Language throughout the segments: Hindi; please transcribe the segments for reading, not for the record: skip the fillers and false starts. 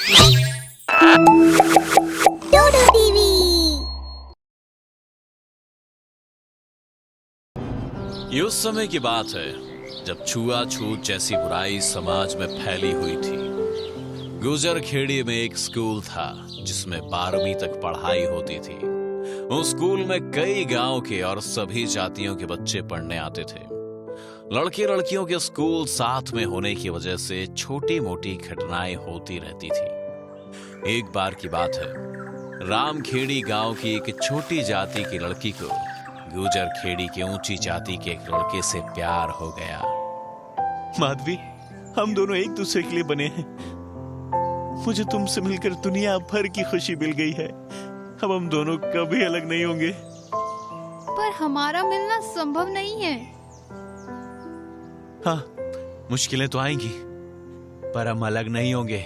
डोडो टीवी। ये उस समय की बात है जब छुआछूत जैसी बुराई समाज में फैली हुई थी। गुजर खेड़ी में एक स्कूल था जिसमें 12वीं तक पढ़ाई होती थी। उस स्कूल में कई गांव के और सभी जातियों के बच्चे पढ़ने आते थे। लड़के लड़कियों के स्कूल साथ में होने की वजह से छोटी मोटी घटनाएं होती रहती थी। एक बार की बात है, रामखेड़ी गांव की एक छोटी जाति की लड़की को गुजर खेड़ी की ऊंची जाति के एक लड़के से प्यार हो गया। माधवी, हम दोनों एक दूसरे के लिए बने हैं। मुझे तुमसे मिलकर दुनिया भर की खुशी मिल गई है। अब हम दोनों कभी अलग नहीं होंगे। पर हमारा मिलना संभव नहीं है। हाँ, मुश्किलें तो आएंगी, पर हम अलग नहीं होंगे।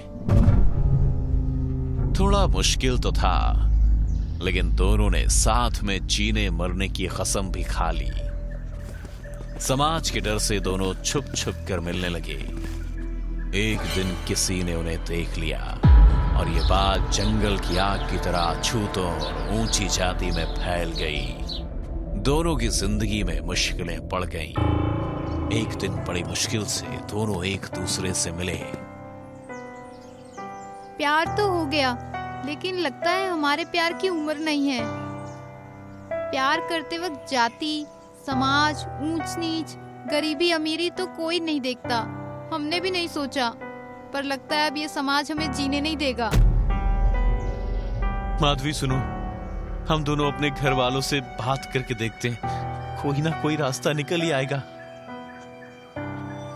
थोड़ा मुश्किल तो था, लेकिन दोनों ने साथ में जीने मरने की कसम भी खा ली। समाज के डर से दोनों छुप छुप कर मिलने लगे। एक दिन किसी ने उन्हें देख लिया और ये बात जंगल की आग की तरह अछूतों और ऊंची जाति में फैल गई। दोनों की जिंदगी में मुश्किलें पड़ गईं। एक दिन बड़ी मुश्किल से दोनों एक दूसरे से मिले। प्यार तो हो गया, लेकिन लगता है हमारे प्यार की उम्र नहीं है। प्यार करते वक्त जाति, समाज, ऊंच नीच, गरीबी अमीरी तो कोई नहीं देखता। हमने भी नहीं सोचा, पर लगता है अब ये समाज हमें जीने नहीं देगा। माधवी सुनो, हम दोनों अपने घर वालों से बात करके देखते हैं। कोई ना कोई रास्ता निकल ही आएगा।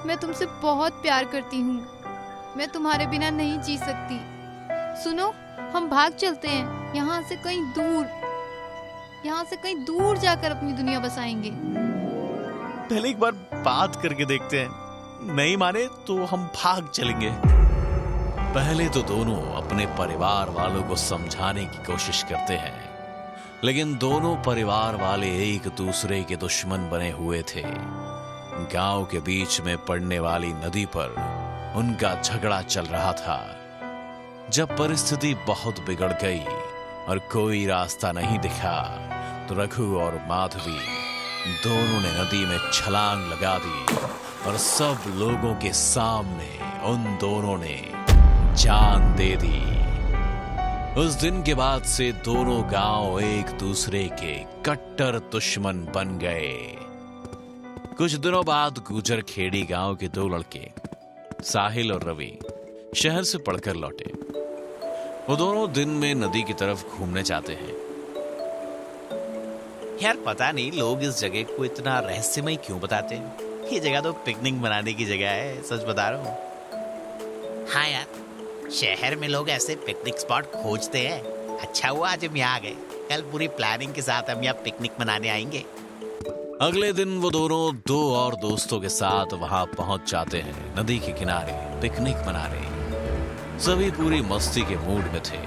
मैं तुमसे बहुत प्यार करती हूँ। मैं तुम्हारे बिना नहीं जी सकती। सुनो, हम भाग चलते हैं यहाँ से कहीं दूर जाकर अपनी दुनिया बसाएंगे। पहले एक बार बात करके देखते हैं। नहीं माने तो हम भाग चलेंगे। पहले तो दोनों अपने परिवार वालों को समझाने की कोशिश करते हैं, लेकिन दोनों परिवार वाले एक दूसरे के दुश्मन बने हुए थे। गांव के बीच में पड़ने वाली नदी पर उनका झगड़ा चल रहा था। जब परिस्थिति बहुत बिगड़ गई और कोई रास्ता नहीं दिखा, तो रघु और माधवी दोनों ने नदी में छलांग लगा दी और सब लोगों के सामने उन दोनों ने जान दे दी। उस दिन के बाद से दोनों गांव एक दूसरे के कट्टर दुश्मन बन गए। कुछ दिनों बाद गुजर खेड़ी गांव के 2 लड़के साहिल और रवि शहर से पढ़कर लौटे। वो दोनों दिन में नदी की तरफ घूमने जाते हैं। यार पता नहीं लोग इस जगह को इतना रहस्यमय क्यों बताते हैं। ये जगह तो पिकनिक मनाने की जगह है, सच बता रहा हूँ। हाँ यार, शहर में लोग ऐसे पिकनिक स्पॉट खोजते हैं। अच्छा हुआ आज हम यहाँ गए। कल पूरी प्लानिंग के साथ हम यहाँ पिकनिक मनाने आएंगे। अगले दिन वो दोनों 2 और दोस्तों के साथ वहां पहुंच जाते हैं। नदी के किनारे पिकनिक मनाने सभी पूरी मस्ती के मूड में थे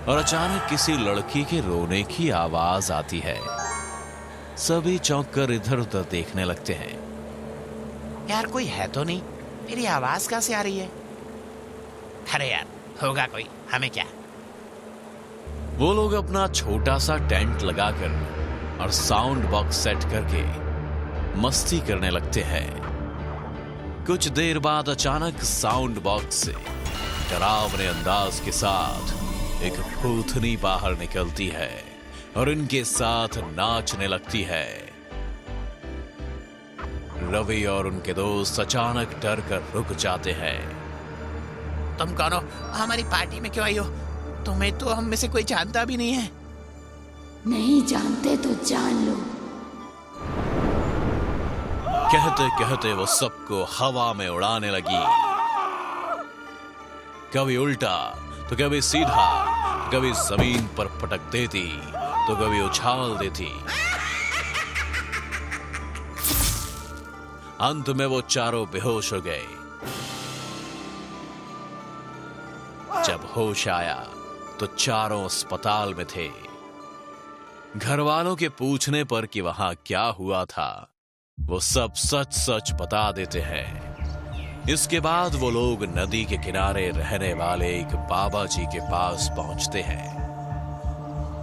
और अचानक किसी लड़की के रोने की आवाज आती है। सभी चौंक कर इधर उधर देखने लगते हैं। यार कोई है तो नहीं, मेरी आवाज कहाँ से आ रही है? अरे यार होगा कोई, हमें क्या। वो लोग अपना छोटा सा टेंट लगाकर और साउंड बॉक्स सेट करके मस्ती करने लगते हैं। कुछ देर बाद अचानक साउंड बॉक्स से डरावने अंदाज के साथ एक भूतनी बाहर निकलती है और इनके साथ नाचने लगती है। रवि और उनके दोस्त अचानक डर कर रुक जाते हैं। तुम कौन हो? हमारी पार्टी में क्यों आई हो? तुम्हें तो हम में से कोई जानता भी नहीं है। नहीं जानते तो जान लो। कहते कहते वो सबको हवा में उड़ाने लगी। कभी उल्टा तो कभी सीधा, कभी जमीन पर पटक देती तो कभी उछाल देती। अंत में वो चारों बेहोश हो गए। जब होश आया तो चारों अस्पताल में थे। घर वालों के पूछने पर कि वहां क्या हुआ था, वो सब सच सच बता देते हैं। इसके बाद वो लोग नदी के किनारे रहने वाले एक बाबा जी के पास पहुंचते हैं।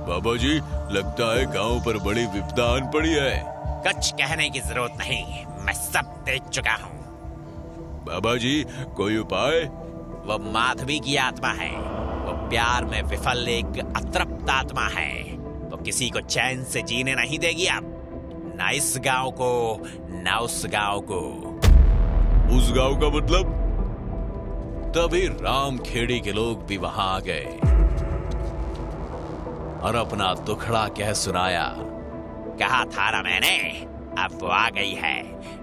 बाबा जी, लगता है गांव पर बड़ी विपदा आन पड़ी है। कुछ कहने की जरूरत नहीं, मैं सब देख चुका हूँ। बाबा जी, कोई उपाय? वो माधवी की आत्मा है। वो प्यार में विफल एक अतृप्त आत्मा है। वो किसी को चैन से जीने नहीं देगी अब, ना इस गांव को ना उस गांव को। उस गांव का मतलब? तभी रामखेड़ी के लोग भी वहां आ गए और अपना दुखड़ा कह सुनाया। कहा था ना मैंने, अब वो आ गई है।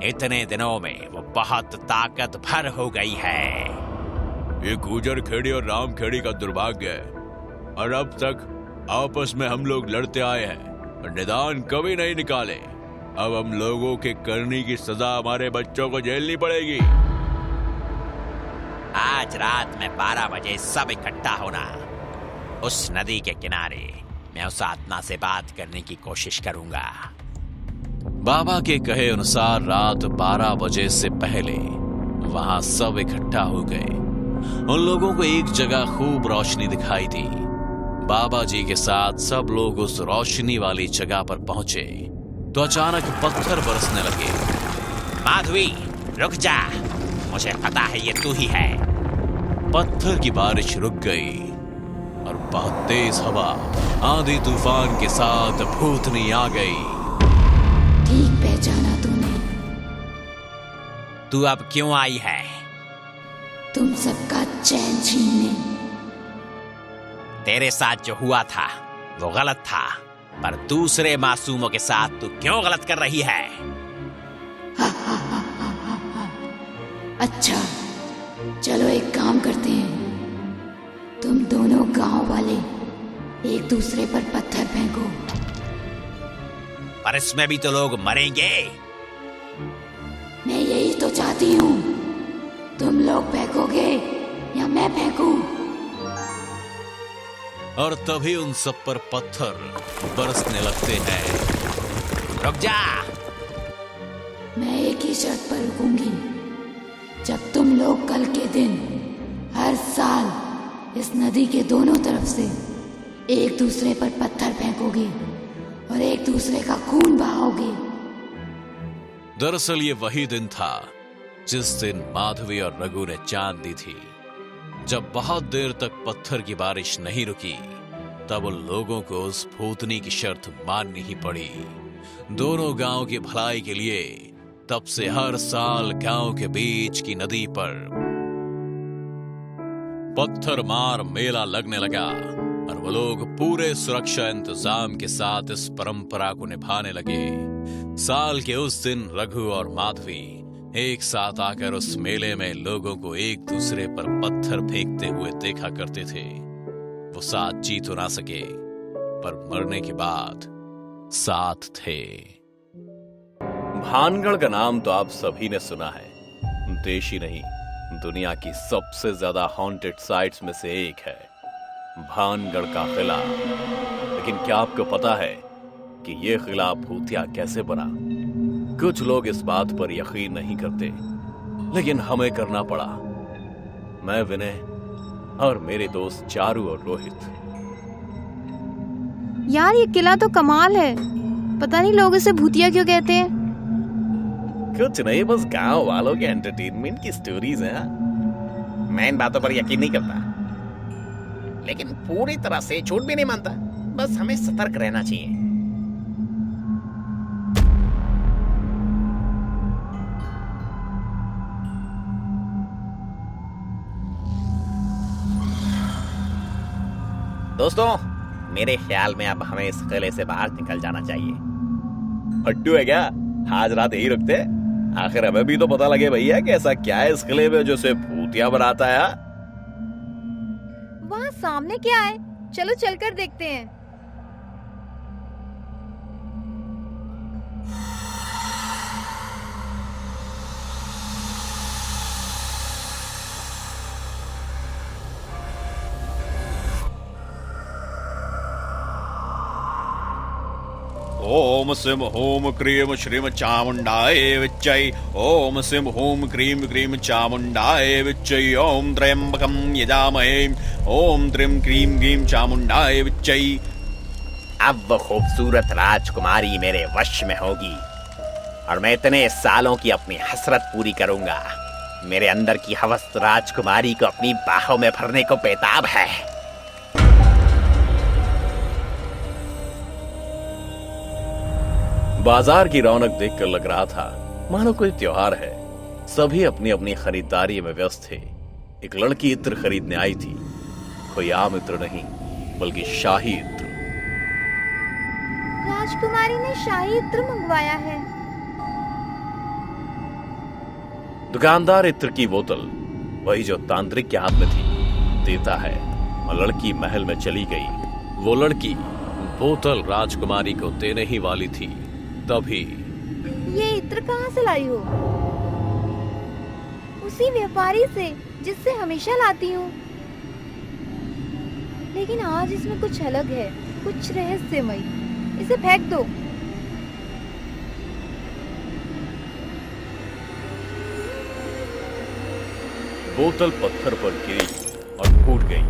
इतने दिनों में वो बहुत ताकत भर हो गई है। ये गुजर खेड़ी और राम खेड़ी का दुर्भाग्य है, और अब तक आपस में हम लोग लड़ते आए हैं और निदान कभी नहीं निकाले। अब हम लोगों के करने की सजा हमारे बच्चों को झेलनी पड़ेगी। आज रात में 12 बजे सब इकट्ठा होना उस नदी के किनारे। मैं उस आत्मा से बात करने की कोशिश करूंगा। बाबा के कहे अनुसार रात 12 बजे से पहले वहां सब इकट्ठा हो गए। उन लोगों को एक जगह खूब रोशनी दिखाई दी। बाबा जी के साथ सब लोग उस रोशनी वाली जगह पर पहुंचे तो अचानक पत्थर बरसने लगे। माधवी, रुक जा, मुझे पता है ये तू ही है। पत्थर की बारिश रुक गई और बहुत तेज हवा, आंधी तूफान के साथ भूतनी आ गई। ठीक पहचाना तूने। तू अब क्यों आई है? तुम सबका चैन छीनने। तेरे साथ जो हुआ था वो गलत था, पर दूसरे मासूमों के साथ तू क्यों गलत कर रही है? अच्छा, चलो एक काम करते हैं। तुम दोनों गांव वाले एक दूसरे पर पत्थर फेंको। पर इसमें भी तो लोग मरेंगे। मैं यही तो चाहती हूँ। तुम लोग फेंकोगे या मैं फेंकूं? और तभी उन सब पर पत्थर बरसने लगते हैं। रुक जा। मैं एक ही शर्त पर रुकूंगी। जब तुम लोग कल के दिन हर साल इस नदी के दोनों तरफ से एक दूसरे पर पत्थर फेंकोगे और एक दूसरे का खून बहाओगे। दरअसल ये वही दिन था जिस दिन माधवी और रघु ने चांद दी थी। जब बहुत देर तक पत्थर की बारिश नहीं रुकी, तब उन लोगों को उस भूतनी की शर्त माननी ही पड़ी। दोनों गांव की भलाई के लिए तब से हर साल गांव के बीच की नदी पर पत्थर मार मेला लगने लगा और वो लोग पूरे सुरक्षा इंतजाम के साथ इस परंपरा को निभाने लगे। साल के उस दिन रघु और माधवी एक साथ आकर उस मेले में लोगों को एक दूसरे पर पत्थर फेंकते हुए देखा करते थे। वो साथ जी तो ना सके, पर मरने के बाद साथ थे। भानगढ़ का नाम तो आप सभी ने सुना है। देश ही नहीं, दुनिया की सबसे ज्यादा हॉन्टेड साइट्स में से एक है भानगढ़ का किला। लेकिन क्या आपको पता है कि ये किला भूतिया कैसे बना? कुछ लोग इस बात पर यकीन नहीं करते, लेकिन हमें करना पड़ा। मैं, विनय और मेरे दोस्त चारू और रोहित। यार ये किला तो कमाल है। पता नहीं लोग इसे भूतिया क्यों कहते हैं। कुछ नहीं, बस गांव वालों के एंटरटेनमेंट की स्टोरीज हैं। मैं इन बातों पर यकीन नहीं करता, लेकिन पूरी तरह से झूठ भी नहीं मानता। बस हमें सतर्क रहना चाहिए। दोस्तों, मेरे ख्याल में अब हमें इस किले से बाहर निकल जाना चाहिए। हट्टू है क्या? आज रात यही रुकते? आखिर हमें भी तो पता लगे भैया कि ऐसा क्या है इस किले में जो सिर्फ भूतिया बनाता है। वहाँ सामने क्या है? चलो चलकर देखते हैं। ओम सिम होम क्रीम श्रीम चामुंडाय विच्चै ओम सिम होम क्रीम क्रीम चामुंडाय विच्चै ओम त्र्यंबकं यजामहे ओम त्रिम क्रीम क्रीम चामुंडाय विच्चै। अब वो खूबसूरत राजकुमारी मेरे वश में होगी और मैं इतने सालों की अपनी हसरत पूरी करूंगा। मेरे अंदर की हवस राजकुमारी को अपनी बाहों में भरने को बेताब है। बाजार की रौनक देखकर लग रहा था मानो कोई त्योहार है। सभी अपनी अपनी खरीदारी में व्यस्त थे। एक लड़की इत्र खरीदने आई थी, कोई आम इत्र नहीं बल्कि शाही इत्र। राजकुमारी ने शाही इत्र मंगवाया है। दुकानदार इत्र की बोतल वही जो तांत्रिक के हाथ में थी देता है और लड़की महल में चली गई। वो लड़की बोतल राजकुमारी को देने ही वाली थी, तभी ये इत्र कहाँ से लाई हो? उसी व्यापारी से जिससे हमेशा लाती हूँ। लेकिन आज इसमें कुछ अलग है, कुछ रहस्यमय। इसे फेंक दो। बोतल पत्थर पर गिरी और फूट गई।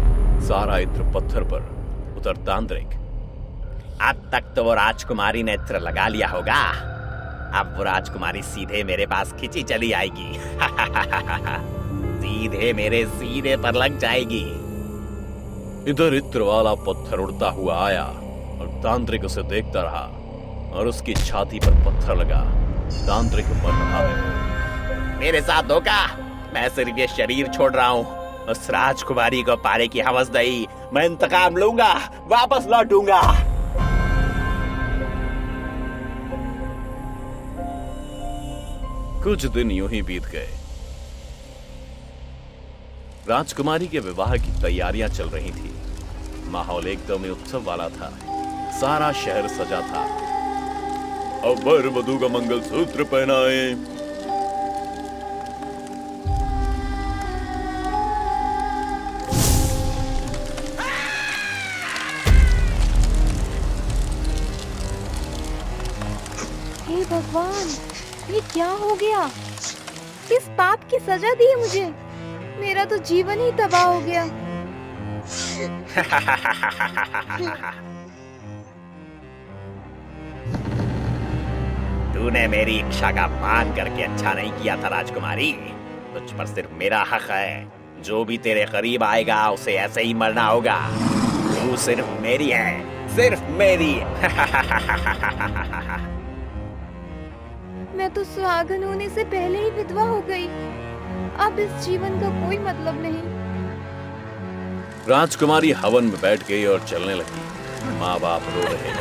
सारा इत्र पत्थर पर उतर। तांत्रिक, अब तक तो वो राजकुमारी ने इत्र लगा लिया होगा। अब वो राजकुमारी सीधे मेरे पास खिंची चली आएगी। सीधे मेरे सीने पर लग जाएगी। इधर इत्र वाला पत्थर उड़ता हुआ आया और तांत्रिक उसे देखता रहा और उसकी छाती पर पत्थर लगा। तांत्रिक मर रहा है। मेरे साथ धोखा। मैं सिर्फ ये शरीर छोड़ रहा हूँ। उस राजकुमारी को पाने की हवस नहीं। मैं इंतकाम लूंगा, वापस लौटूंगा। कुछ दिन यूं ही बीत गए। राजकुमारी के विवाह की तैयारियां चल रही थी। माहौल एकदम ही उत्सव वाला था। सारा शहर सजा था। अब वर वधू का मंगलसूत्र पहनाए। हे भगवान, ये क्या हो गया? किस पाप की सजा दी है मुझे? मेरा तो जीवन ही तबाह हो गया। तूने मेरी इच्छा का मान करके अच्छा नहीं किया था राजकुमारी। तुझ पर सिर्फ मेरा हक है। जो भी तेरे करीब आएगा उसे ऐसे ही मरना होगा। तू सिर्फ मेरी है, सिर्फ मेरी। मैं तो सुहागन होने से पहले ही विधवा हो गई। अब इस जीवन का कोई मतलब नहीं। राजकुमारी हवन में बैठ गई और चलने लगी। माँ बाप रो रहे।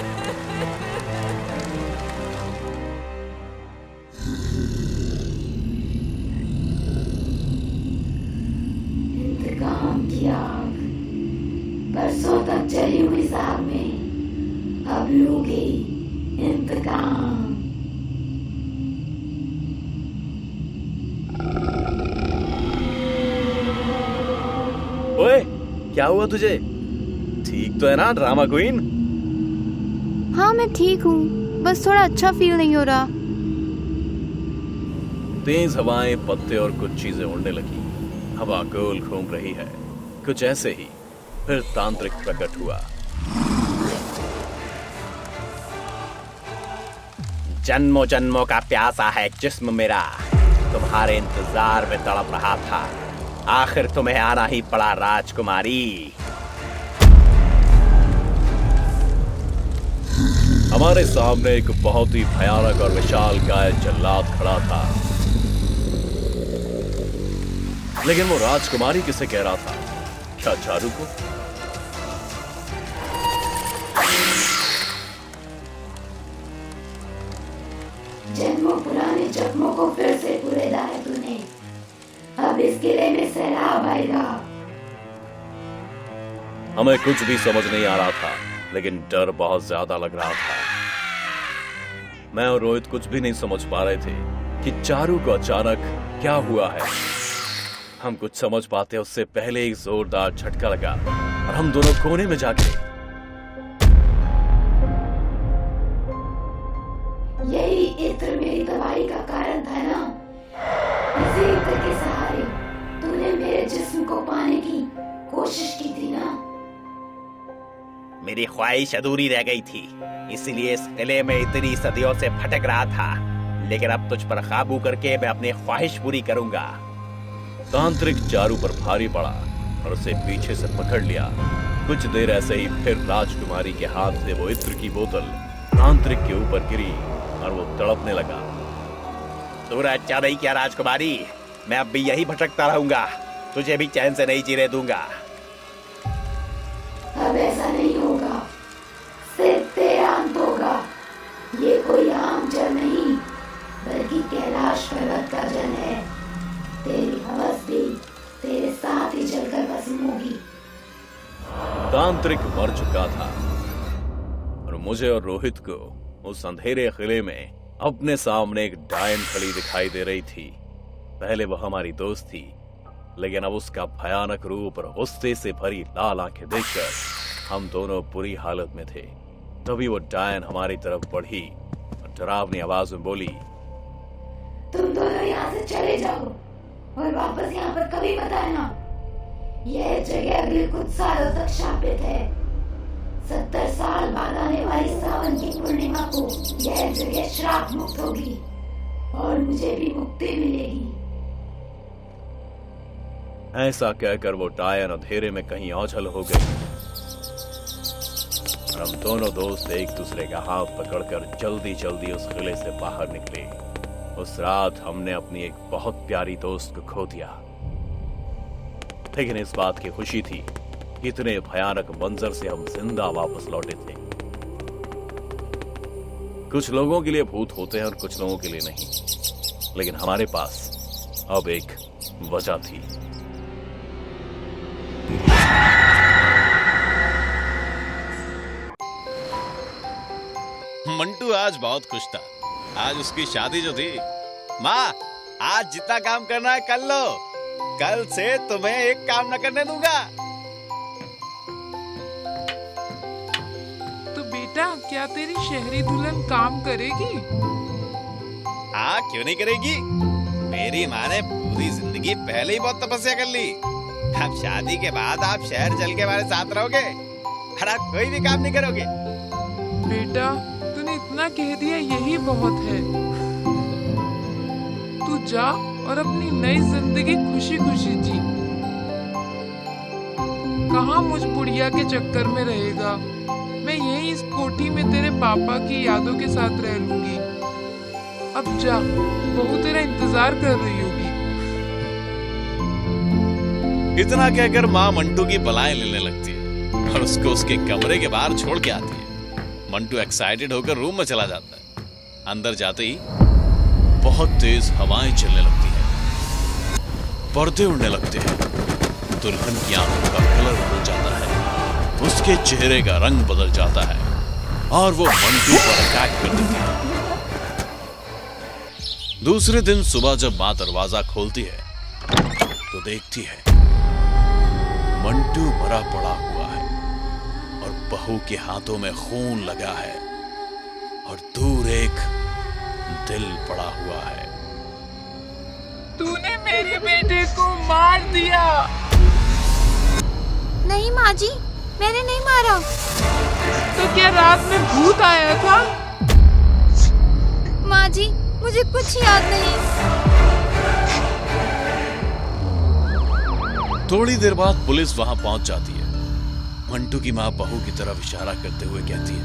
इंतकाम की आग बरसों तक जली हुई साग में अब लूंगी इंतकाम। ओए, क्या हुआ तुझे? ठीक तो है ना ड्रामा क्वीन? हाँ, मैं ठीक हूँ, बस थोड़ा अच्छा फील नहीं हो रहा। तेज हवाएं, पत्ते और कुछ चीजें उड़ने लगी। हवा गोल घूम रही है। कुछ ऐसे ही फिर तांत्रिक प्रकट हुआ। जन्मों जन्मों का प्यासा है जिस्म मेरा। तुम्हारे इंतजार में तड़प रहा था। आखिर तुम्हें आना ही पड़ा राजकुमारी। हमारे सामने एक बहुत ही भयानक और विशाल गाय जल्लाद खड़ा था। लेकिन वो राजकुमारी किसे कह रहा था? क्या चारू को? जन्मों पुराने जख्मों को फिर से कुरेदा है तूने। अब इस किले में सैलाब आएगा। हमें कुछ भी समझ नहीं आ रहा था, लेकिन डर बहुत ज्यादा लग रहा था। मैं और रोहित कुछ भी नहीं समझ पा रहे थे कि चारू को अचानक क्या हुआ है। हम कुछ समझ पाते उससे पहले एक जोरदार झटका लगा और हम दोनों कोने में जा गिरे। कोशिश की थी ना। मेरी ख्वाहिश अधूरी रह गई थी, इसलिए इस किले में इतनी सदियों से भटक रहा था, लेकिन अब तुझ पर काबू करके मैं अपनी ख्वाहिश पूरी करूंगा। तांत्रिक चारू पर भारी पड़ा और उसे पीछे से पकड़ लिया। कुछ देर ऐसे ही फिर राजकुमारी के हाथ से वो इत्र की बोतल तांत्रिक के ऊपर गिरी और वो तड़पने लगा। तूने अच्छा नहीं किया राजकुमारी, मैं अब भी यही भटकता रहूंगा, तुझे भी चैन से नहीं जीने दूंगा। अब ऐसा नहीं होगा, सिर्फ तेरा अंत होगा। ये कोई आम जल नहीं, बल्कि कैलाश पर्वत का जल है। तेरी हवस भी तेरे साथ ही जलकर भस्म होगी। तांत्रिक मर चुका था और मुझे और रोहित को उस अंधेरे किले में अपने सामने एक डायन खड़ी दिखाई दे रही थी। पहले वो हमारी दोस्त थी, लेकिन अब उसका भयानक रूप और गुस्से से भरी लाल आंखें देखकर हम दोनों बुरी हालत में थे। तभी वो डायन हमारी तरफ बढ़ी और डरावनी आवाज में बोली, तुम दोनों यहाँ से चले जाओ और वापस यहाँ पर कभी मत आना। यह जगह अगले कुछ सालों तक शापित है। 70 साल बाद आने वाली सावन की पूर्णिमा को यह जगह श्राप मुक्त होगी और मुझे भी मुक्ति मिलेगी। ऐसा कहकर वो डायन अंधेरे में कहीं ओझल हो गई और हम दोनों दोस्त एक दूसरे का हाथ पकड़कर जल्दी जल्दी उस किले से बाहर निकले। उस रात हमने अपनी एक बहुत प्यारी दोस्त को खो दिया, लेकिन इस बात की खुशी थी कि इतने भयानक मंजर से हम जिंदा वापस लौटे थे। कुछ लोगों के लिए भूत होते हैं और कुछ लोगों के लिए नहीं, लेकिन हमारे पास अब एक वजह थी। मंटू आज बहुत खुश था। आज उसकी शादी जो थी। माँ, आज जितना काम करना है कर लो, कल से तुम्हें एक काम न करने दूंगा। तो बेटा, क्या तेरी शहरी दुल्हन काम करेगी? हाँ, क्यों नहीं करेगी। मेरी माँ ने पूरी जिंदगी पहले ही बहुत तपस्या कर ली। अब शादी के बाद आप शहर चल के हमारे साथ रहोगे और आप कोई भी काम नहीं करोगे। बेटा, तूने इतना कह दिया यही बहुत है। तू जा और अपनी नई जिंदगी खुशी खुशी जी। कहाँ मुझ बुढ़िया के चक्कर में रहेगा। मैं यही इस कोठी में तेरे पापा की यादों के साथ रह लूंगी। अब जा, बहू तेरा इंतजार कर रही होगी। इतना कहकर माँ मंटू की बलाएं लेने लगती है और उसको उसके कमरे के बाहर छोड़ के आती है। मंटू एक्साइटेड होकर रूम में चला जाता है। अंदर जाते ही बहुत तेज हवाएं चलने लगती हैं, पर्दे उड़ने लगते हैं। दुल्हन की आंखों का कलर बदल जाता है, उसके चेहरे का रंग बदल जाता है और वो मंटू पर अटैक कर देती है। दूसरे दिन सुबह जब माँ दरवाजा खोलती है तो देखती है मंटू मरा पड़ा हुआ है और बहू के हाथों में खून लगा है और दूर एक दिल पड़ा हुआ है। तूने मेरे बेटे को मार दिया। नहीं माँ जी, मैंने नहीं मारा। तो क्या रात में भूत आया था? माँ जी, मुझे कुछ याद नहीं। थोड़ी देर बाद पुलिस वहां पहुंच जाती है। मंटू की माँ बहू की तरफ इशारा करते हुए कहती है,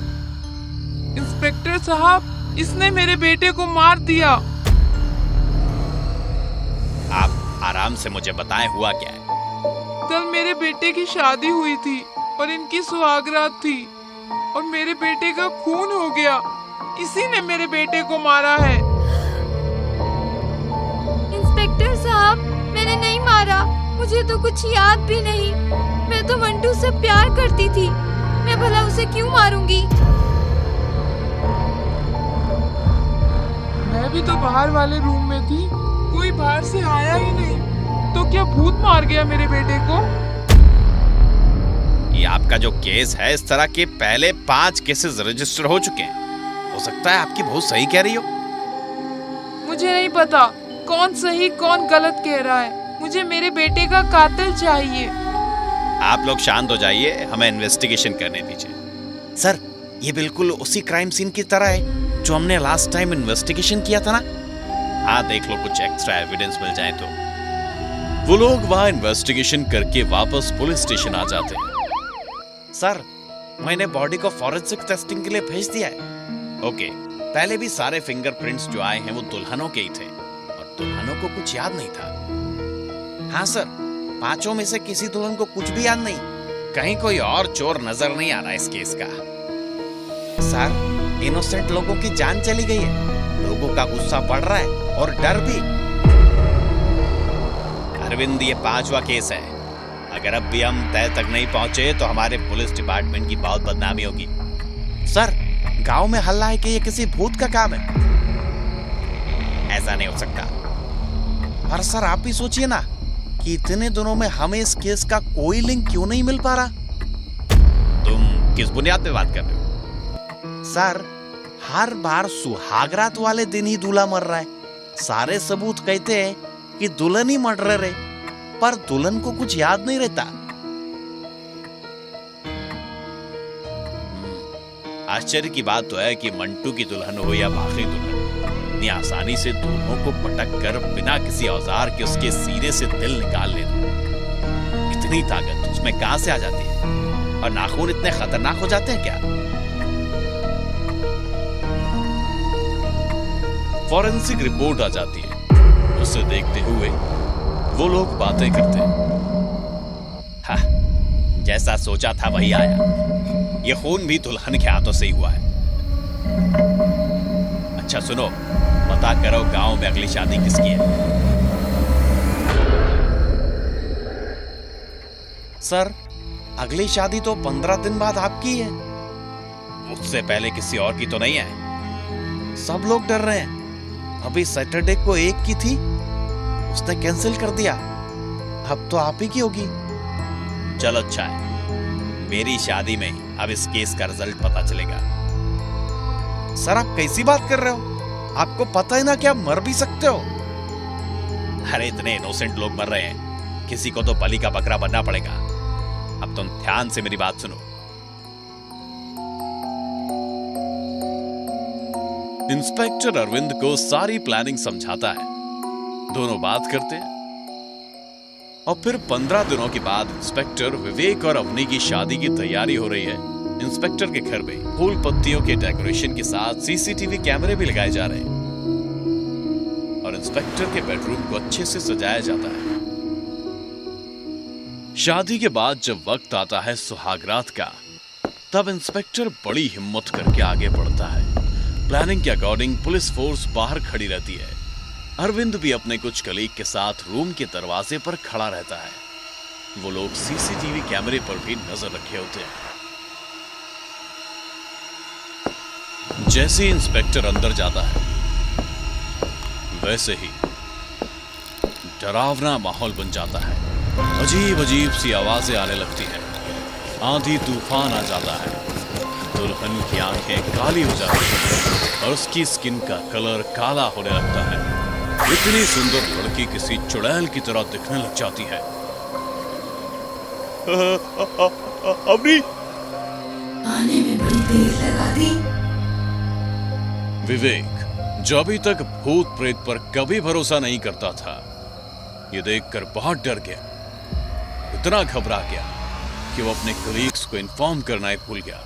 इंस्पेक्टर साहब, इसने मेरे बेटे को मार दिया। आप आराम से मुझे बताएं हुआ क्या है। कल मेरे बेटे की शादी हुई थी और इनकी सुहागरात थी और मेरे बेटे का खून हो गया। इसी ने मेरे बेटे को मारा है। इंस्पेक्टर साहब, मैंने नहीं मारा। मुझे तो कुछ याद भी नहीं। मैं तो मंटू से प्यार करती थी। मैं भला उसे क्यों मारूंगी? मैं भी तो बाहर वाले रूम में थी, कोई बाहर से आया ही नहीं। तो क्या भूत मार गया मेरे बेटे को? ये आपका जो केस है, इस तरह के पहले 5 केसेस रजिस्टर हो चुके हैं। हो सकता है आपकी बहू सही कह रही हो। मुझे नहीं पता कौन सही कौन गलत कह रहा है। मुझे मेरे बेटे का कातिल चाहिए। आप लोग शांत हो जाइए, हमें इन्वेस्टिगेशन करने दीजिए। सर, ये बिल्कुल उसी क्राइम सीन की तरह है जो हमने लास्ट टाइम इन्वेस्टिगेशन किया था ना। हाँ, देख लो, कुछ एक्स्ट्रा एविडेंस मिल जाए तो। वो लोग वहां इन्वेस्टिगेशन करके वापस पुलिस स्टेशन आ जाते हैं। सर, मैंने बॉडी को फॉरेंसिक टेस्टिंग के लिए भेज दिया है। ओके, पहले भी सारे फिंगरप्रिंट्स जो आए हैं वो दुल्हनों के ही थे और दुल्हनों को कुछ याद नहीं था। हाँ सर, 5 में से किसी दुल्हन को कुछ भी याद नहीं। कहीं कोई और चोर नजर नहीं आ रहा इस केस का। सर, इनोसेंट लोगों की जान चली गई है, लोगों का गुस्सा बढ़ रहा है और डर भी। अरविंद, ये 5वां केस है। अगर अब भी हम तय तक नहीं पहुंचे तो हमारे पुलिस डिपार्टमेंट की बहुत बदनामी होगी। सर, गांव में हल्ला है कि ये किसी भूत का काम है। ऐसा नहीं हो सकता। और सर, आप भी सोचिए ना कि इतने दिनों में हमें इस केस का कोई लिंक क्यों नहीं मिल पा रहा। तुम किस बुनियाद पे बात कर रहे हो? सर, हर बार सुहागरात वाले दिन ही दूल्हा मर रहा है। सारे सबूत कहते हैं कि दुल्हन ही मर्डरर रहे, पर दुल्हन को कुछ याद नहीं रहता। आश्चर्य की बात तो है कि मंटू की दुल्हन हो या बाकी दुल्हन, इतनी आसानी से दोनों को पटक कर बिना किसी औजार के उसके सीने से दिल निकाल लेना, इतनी ताकत उसमें कहां से आ जाती है? और नाखून इतने खतरनाक हो जाते हैं क्या? फॉरेंसिक रिपोर्ट आ जाती है। उसे देखते हुए वो लोग बातें करते हैं। हाँ, जैसा सोचा था वही आया। ये खून भी दुल्हन के हाथों से ही हुआ है। अच्छा सुनो, पता करो गांव में अगली शादी किसकी है। सर, अगली शादी तो 15 दिन बाद आपकी है। उससे पहले किसी और की तो नहीं है? सब लोग डर रहे हैं। अभी सैटरडे को एक की थी, उसने कैंसिल कर दिया। अब तो आप ही की होगी। चलो अच्छा है, मेरी शादी में अब इस केस का रिजल्ट पता चलेगा। सर, आप कैसी बात कर रहे हो? आपको पता है ना कि आप मर भी सकते हो। अरे, इतने इनोसेंट लोग मर रहे हैं, किसी को तो बलि का बकरा बनना पड़ेगा। अब तुम ध्यान से मेरी बात सुनो। इंस्पेक्टर अरविंद को सारी प्लानिंग समझाता है। दोनों बात करते हैं और फिर 15 दिनों के बाद इंस्पेक्टर विवेक और अवनी की शादी की तैयारी हो रही है। इंस्पेक्टर के घर में फूल पत्तियों के डेकोरेशन के साथ सीसीटीवी कैमरे भी लगाए जा रहे हैं और इंस्पेक्टर के बेडरूम को अच्छे से सजाया जाता है। शादी के बाद जब वक्त आता है सुहागरात का, तब इंस्पेक्टर बड़ी हिम्मत करके आगे बढ़ता है। प्लानिंग के अकॉर्डिंग पुलिस फोर्स बाहर खड़ी रहती है। अरविंद भी अपने कुछ कलीग के साथ रूम के दरवाजे पर खड़ा रहता है। वो लोग सीसीटीवी कैमरे पर भी नजर रखे होते हैं। जैसे ही इंस्पेक्टर अंदर जाता है, वैसे ही डरावना माहौल बन जाता है। अजीब अजीब सी आवाजें आने लगती हैं। आंधी तूफान आ जाता है। दुल्हन की आंखें काली हो जाती हैं और उसकी स्किन का कलर काला होने लगता है। इतनी सुंदर लड़की किसी चुड़ैल की तरह दिखने लग जाती है। अभी आने में बड़ी देर लगा दी। विवेक, जो अभी तक भूत प्रेत पर कभी भरोसा नहीं करता था, ये देखकर बहुत डर गया। इतना घबरा गया कि वो अपने कलीग्स को इन्फॉर्म करना ही भूल गया।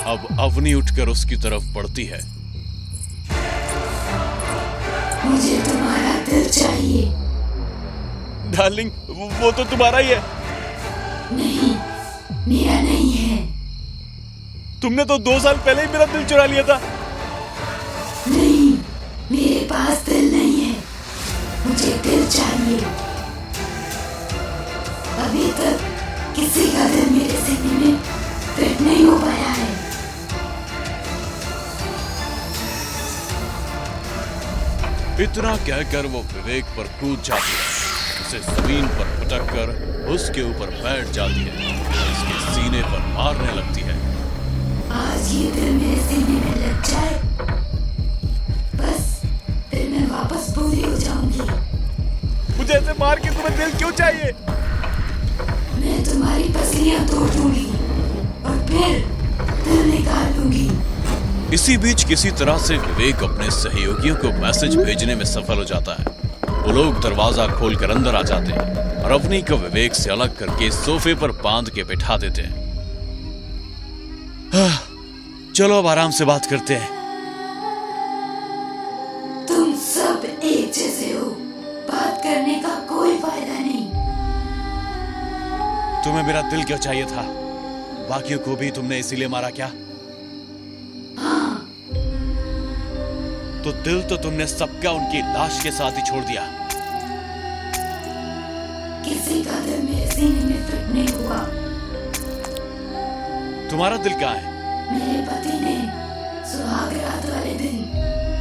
अब अवनी उठकर उसकी तरफ बढ़ती है। मुझे तुम्हारा दिल चाहिए। डार्लिंग, वो तो तुम्हारा ही है। नहीं, मेरा नहीं है। तुमने तो 2 साल पहले ही मेरा दिल चुरा लिया था। नहीं, मेरे पास दिल नहीं है। मुझे दिल चाहिए। अभी तक किसी का दिल मेरे सीने में फिट नहीं हो पाया है। इतना कहकर वो विवेक पर कूद जाती है, उसे जमीन पर पटक कर उसके ऊपर बैठ जाती है, उसके सीने पर मारने लगती है। आज ये दिल मेरे सीने में लग जाए, बस फिर मैं वापस पूरी हो जाऊंगी। मुझे ऐसे मार के तुम्हें दिल क्यों चाहिए? मैं तुम्हारी पसलियां तोड़ दूंगी और फिर दिल निकाल लूंगी। इसी बीच किसी तरह से विवेक अपने सहयोगियों को मैसेज भेजने में सफल हो जाता है। वो लोग दरवाजा खोलकर अंदर आ जाते हैं और अवनी को विवेक से अलग करके सोफे पर बांध के बिठा देते हैं। चलो अब आराम से बात करते हैं। तुम सब एक जैसे हो, बात करने का कोई फायदा नहीं। तुम्हें मेरा दिल क्यों चाहिए था? बाकियों को भी तुमने इसीलिए मारा क्या? हाँ, तो दिल तो तुमने सबका उनकी लाश के साथ ही छोड़ दिया। किसी का दिल मेरे सीने में फिट नहीं हुआ। तुम्हारा दिल कहाँ है? मेरे पति ने सुहाग रात वाले दिन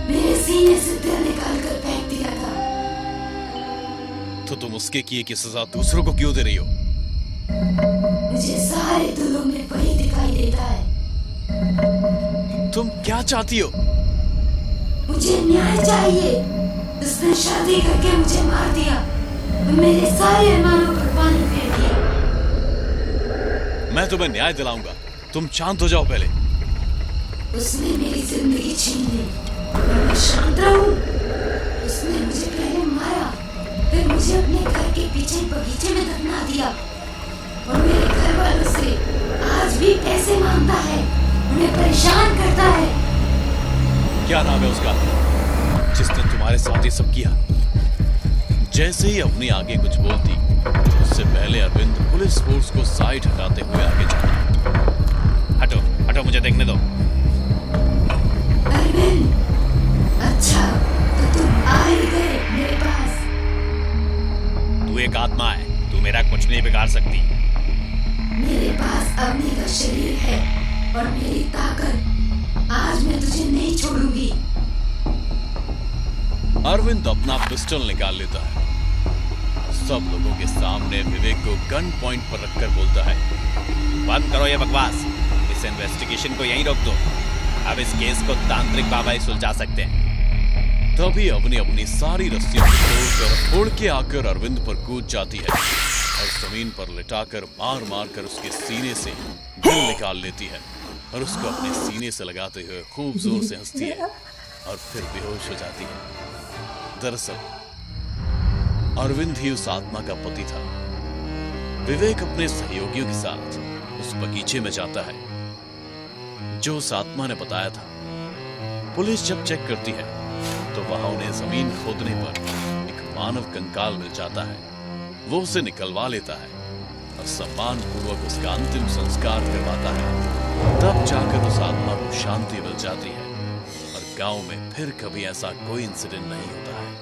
मेरे सीने से दिल निकाल कर फेंक दिया था। तो तुम उसके किए की सजा दूसरों को क्यों दे रही हो? मुझे सारे दिलों में वही दिखाई देता है। तुम क्या चाहती हो? मुझे न्याय चाहिए। उसने शादी करके मुझे मार दिया, मेरे सारे अरमानों पर पानी फेर दिया। मैं तुम्हें न्याय दिलाऊंगा, तुम शांत हो जाओ पहले। उसने मेरी जिंदगी छीन ली और मैं शांत रहूं? उसने मुझे पहले मारा, फिर मुझे अपने घर के पीछे बगीचे में दफना दिया और मेरे घर वालों से आज भी पैसे मांगता है, उन्हें परेशान करता है। क्या नाम है उसका जिसने तुम्हारे साथ ये सब किया? जैसे ही अपनी आगे कुछ बोलती, उससे पहले अरविंद पुलिस फोर्स को साइड हटाते हुए आगे चला। हटो हटो, मुझे देखने दो। अरविंद, अच्छा तो तुम आ ही गए मेरे पास। तू एक आत्मा है, तू मेरा कुछ नहीं बिगाड़ सकती। मेरे पास अवनी का शरीर है और मेरी ताकत। आज मैं तुझे नहीं छोड़ूंगी। अरविंद अपना पिस्टल निकाल लेता है। सब लोगों के सामने विवेक को गन पॉइंट पर रखकर बोलता है, बंद करो ये बकवास, इस इन्वेस्टिगेशन को यहीं रोक दो। अब इस केस को तांत्रिक बाबा ही सुलझा सकते हैं। तभी अवनी अपनी सारी रस्सियों को तोड़कर उड़ के आकर अरविंद पर कूद जाती है और जमीन पर लिटाकर मार मार कर उसके सीने से दिल निकाल लेती है और उसको अपने सीने से लगाते हुए खूब जोर से हंसती है और फिर बेहोश हो जाती है। दरअसल अरविंद ही उस आत्मा का पति था। विवेक अपने सहयोगियों के साथ उस बगीचे में जाता है जो उस आत्मा ने बताया था। पुलिस जब चेक करती है तो वहां उन्हें जमीन खोदने पर एक मानव कंकाल मिल जाता है। वो उसे निकलवा लेता है और सम्मान पूर्वक उसका अंतिम संस्कार करवाता है। तब जाकर उस आत्मा को शांति मिल जाती है और गांव में फिर कभी ऐसा कोई इंसिडेंट नहीं होता है।